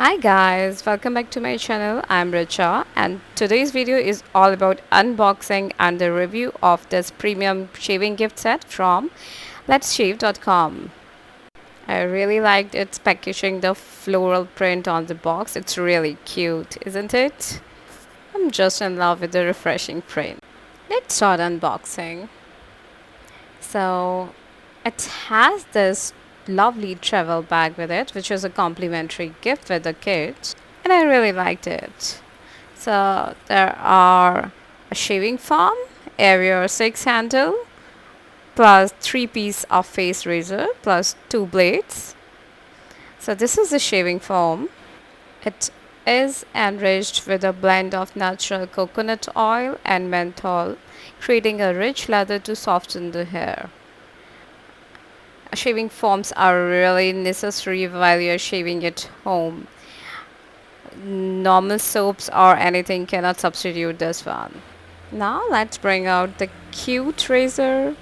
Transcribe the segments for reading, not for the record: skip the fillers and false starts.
Hi guys, welcome back to my channel. I'm Richa and today's video is all about unboxing and the review of this premium shaving gift set from Letsshave.com. I really liked its packaging, the floral print on the box. It's really cute, isn't it? I'm just in love with the refreshing print. Let's start unboxing. So it has this lovely travel bag with it, which is a complimentary gift with the kit, and I really liked it. So there are a shaving foam, Area 6 handle, plus 3 piece of face razor, plus 2 blades. So this is the shaving foam. It is enriched with a blend of natural coconut oil and menthol, creating a rich lather to soften the hair. Shaving foams are really necessary while you're shaving at home. Normal soaps or anything cannot substitute this one. Now let's bring out the cute razor,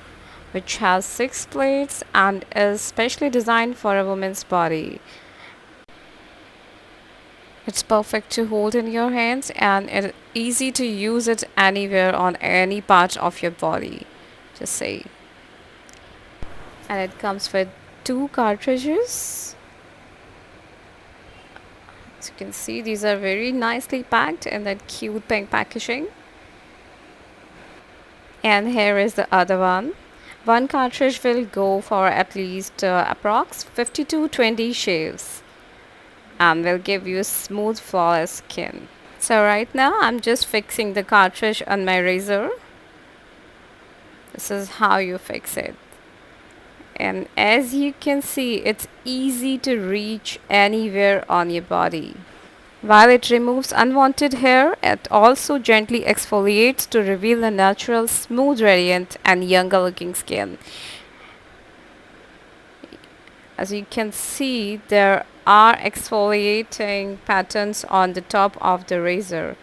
which has 6 blades and is specially designed for a woman's body. It's perfect to hold in your hands and it's easy to use it anywhere on any part of your body. Just say. And it comes with 2 cartridges. As you can see, these are very nicely packed in that cute pink packaging. And here is the other one. One cartridge will go for at least approx 50 to 20 shaves and will give you smooth flawless skin. So right now I'm just fixing the cartridge on my razor. This is how you fix it. And as you can see, it's easy to reach anywhere on your body. While it removes unwanted hair, it also gently exfoliates to reveal a natural, smooth, radiant, and younger looking skin. As you can see, there are exfoliating patterns on the top of the razor,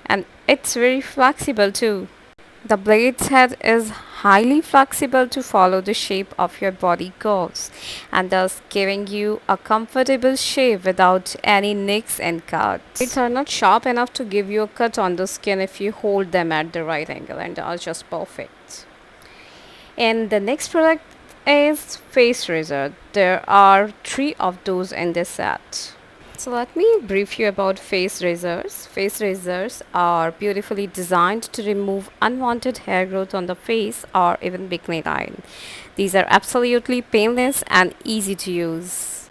and it's very flexible too. The blade's head is highly flexible to follow the shape of your body curves and thus giving you a comfortable shave without any nicks and cuts. Blades are not sharp enough to give you a cut on the skin if you hold them at the right angle, and are just perfect. And the next product is face razor. There are 3 of those in this set. So let me brief you about face razors. Face razors are beautifully designed to remove unwanted hair growth on the face or even bikini line. These are absolutely painless and easy to use.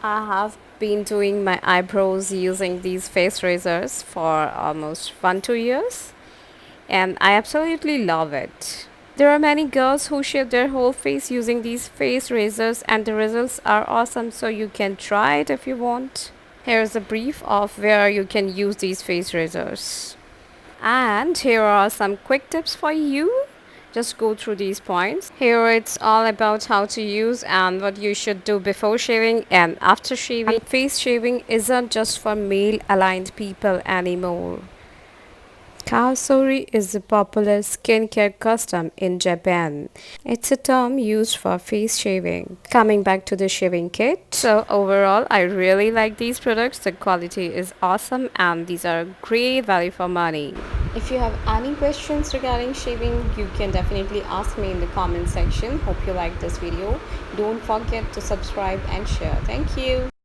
I have been doing my eyebrows using these face razors for almost 1-2 years, and I absolutely love it. There are many girls who shave their whole face using these face razors, and the results are awesome, so you can try it if you want. Here's a brief of where you can use these face razors. And here are some quick tips for you. Just go through these points. Here it's all about how to use and what you should do before shaving and after shaving. And face shaving isn't just for male aligned people anymore. Kaosori is a popular skincare custom in Japan. It's a term used for face shaving. Coming back to the shaving kit. So overall, I really like these products. The quality is awesome and these are great value for money. If you have any questions regarding shaving, you can definitely ask me in the comment section. Hope you like this video. Don't forget to subscribe and share. Thank you.